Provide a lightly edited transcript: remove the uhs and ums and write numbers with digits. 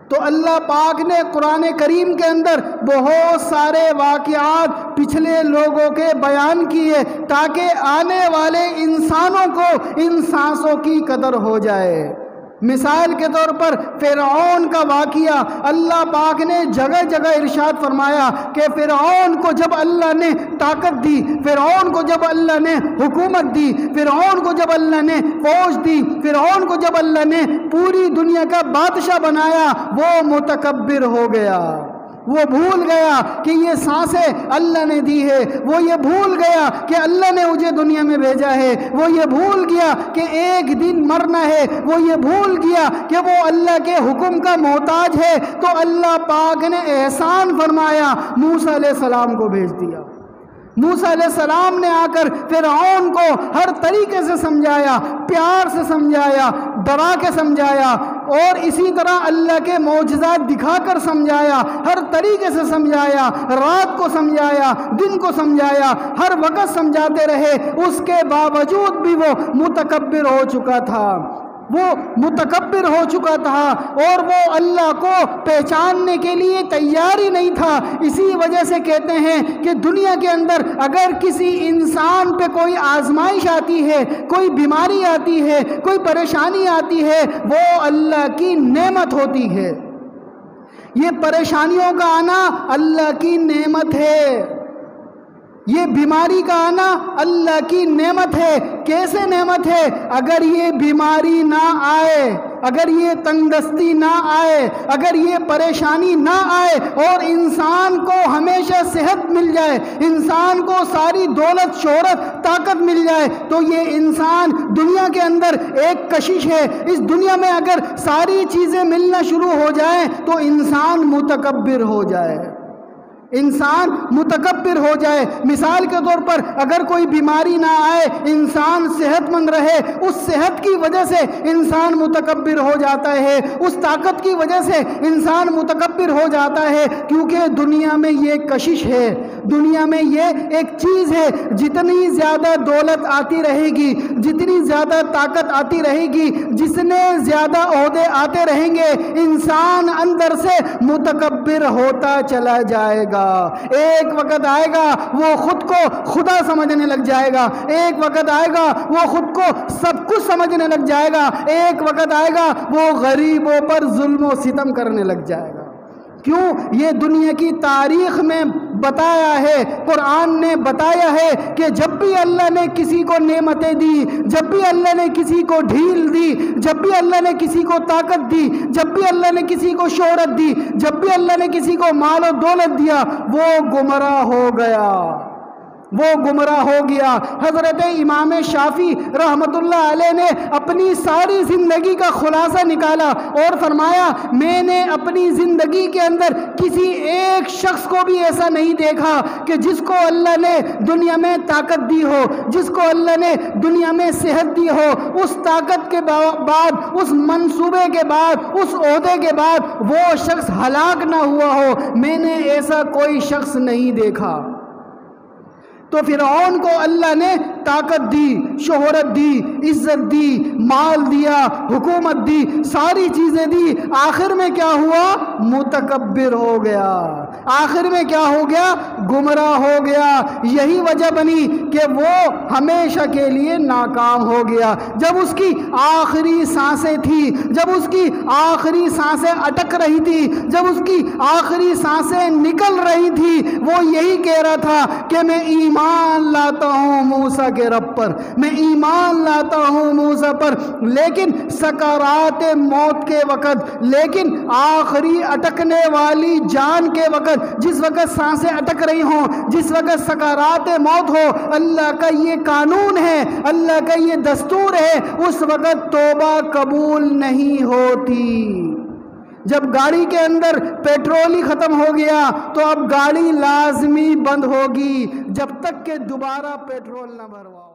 تو اللہ پاک نے قرآن کریم کے اندر بہت سارے واقعات پچھلے لوگوں کے بیان کیے تاکہ آنے والے انسانوں کو ان سانسوں کی قدر ہو جائے۔ مثال کے طور پر فرعون کا واقعہ اللہ پاک نے جگہ جگہ ارشاد فرمایا کہ فرعون کو جب اللہ نے طاقت دی، فرعون کو جب اللہ نے حکومت دی، فرعون کو جب اللہ نے فوج دی، فرعون کو جب اللہ نے پوری دنیا کا بادشاہ بنایا، وہ متکبر ہو گیا۔ وہ بھول گیا کہ یہ سانسیں اللہ نے دی ہے، وہ یہ بھول گیا کہ اللہ نے مجھے دنیا میں بھیجا ہے، وہ یہ بھول گیا کہ ایک دن مرنا ہے، وہ یہ بھول گیا کہ وہ اللہ کے حکم کا محتاج ہے۔ تو اللہ پاک نے احسان فرمایا، موسیٰ علیہ السلام کو بھیج دیا۔ موسیٰ علیہ السلام نے آ کر فرعون کو ہر طریقے سے سمجھایا، پیار سے سمجھایا، ڈرا کے سمجھایا، اور اسی طرح اللہ کے معجزات دکھا کر سمجھایا، ہر طریقے سے سمجھایا، رات کو سمجھایا، دن کو سمجھایا، ہر وقت سمجھاتے رہے۔ اس کے باوجود بھی وہ متکبر ہو چکا تھا، وہ متکبر ہو چکا تھا، اور وہ اللہ کو پہچاننے کے لیے تیار ہی نہیں تھا۔ اسی وجہ سے کہتے ہیں کہ دنیا کے اندر اگر کسی انسان پہ کوئی آزمائش آتی ہے، کوئی بیماری آتی ہے، کوئی پریشانی آتی ہے، وہ اللہ کی نعمت ہوتی ہے۔ یہ پریشانیوں کا آنا اللہ کی نعمت ہے، یہ بیماری کا آنا اللہ کی نعمت ہے۔ کیسے نعمت ہے؟ اگر یہ بیماری نہ آئے، اگر یہ تنگ دستی نہ آئے، اگر یہ پریشانی نہ آئے، اور انسان کو ہمیشہ صحت مل جائے، انسان کو ساری دولت، شہرت، طاقت مل جائے، تو یہ انسان دنیا کے اندر ایک کشش ہے۔ اس دنیا میں اگر ساری چیزیں ملنا شروع ہو جائیں تو انسان متکبر ہو جائے، انسان متکبر ہو جائے۔ مثال کے طور پر اگر کوئی بیماری نہ آئے، انسان صحت مند رہے، اس صحت کی وجہ سے انسان متکبر ہو جاتا ہے، اس طاقت کی وجہ سے انسان متکبر ہو جاتا ہے، کیونکہ دنیا میں یہ کشش ہے، دنیا میں یہ ایک چیز ہے، جتنی زیادہ دولت آتی رہے گی، جتنی زیادہ طاقت آتی رہے گی، جتنے زیادہ عہدے آتے رہیں گے، انسان اندر سے متکبر ہوتا چلا جائے گا۔ ایک وقت آئے گا وہ خود کو خدا سمجھنے لگ جائے گا، ایک وقت آئے گا وہ خود کو سب کچھ سمجھنے لگ جائے گا، ایک وقت آئے گا وہ غریبوں پر ظلم و ستم کرنے لگ جائے گا۔ کیوں؟ یہ دنیا کی تاریخ میں بتایا ہے، قرآن نے بتایا ہے کہ جب بھی اللہ نے کسی کو نعمتیں دی، جب بھی اللہ نے کسی کو ڈھیل دی، جب بھی اللہ نے کسی کو طاقت دی، جب بھی اللہ نے کسی کو شہرت دی، جب بھی اللہ نے کسی کو مال و دولت دیا، وہ گمراہ ہو گیا، وہ گمراہ ہو گیا۔ حضرت امام شافعی رحمت اللہ علیہ نے اپنی ساری زندگی کا خلاصہ نکالا اور فرمایا، میں نے اپنی زندگی کے اندر کسی ایک شخص کو بھی ایسا نہیں دیکھا کہ جس کو اللہ نے دنیا میں طاقت دی ہو، جس کو اللہ نے دنیا میں صحت دی ہو، اس طاقت کے بعد، اس منصوبے کے بعد، اس عہدے کے بعد وہ شخص ہلاک نہ ہوا ہو۔ میں نے ایسا کوئی شخص نہیں دیکھا۔ تو فرعون کو اللہ نے طاقت دی، شہرت دی، عزت دی، مال دیا، حکومت دی، ساری چیزیں دی، آخر میں کیا ہوا؟ متکبر ہو گیا، آخر میں کیا ہو گیا؟ گمراہ ہو گیا۔ یہی وجہ بنی کہ وہ ہمیشہ کے لیے ناکام ہو گیا۔ جب اس کی آخری سانسیں تھی، جب اس کی آخری سانسیں اٹک رہی تھی، جب اس کی آخری سانسیں نکل رہی تھی، وہ یہی کہہ رہا تھا کہ میں ایمان لاتا ہوں موسیٰ کے رب پر، میں ایمان لاتا ہوں موسیٰ پر، لیکن سکرات موت کے وقت، لیکن آخری اٹکنے والی جان کے وقت، جس وقت سانسیں اٹک رہی ہوں، جس وقت سکرات موت ہو، اللہ کا یہ قانون ہے، اللہ کا یہ دستور ہے، اس وقت توبہ قبول نہیں ہوتی۔ جب گاڑی کے اندر پیٹرول ہی ختم ہو گیا تو اب گاڑی لازمی بند ہوگی جب تک کہ دوبارہ پیٹرول نہ بھرواؤ۔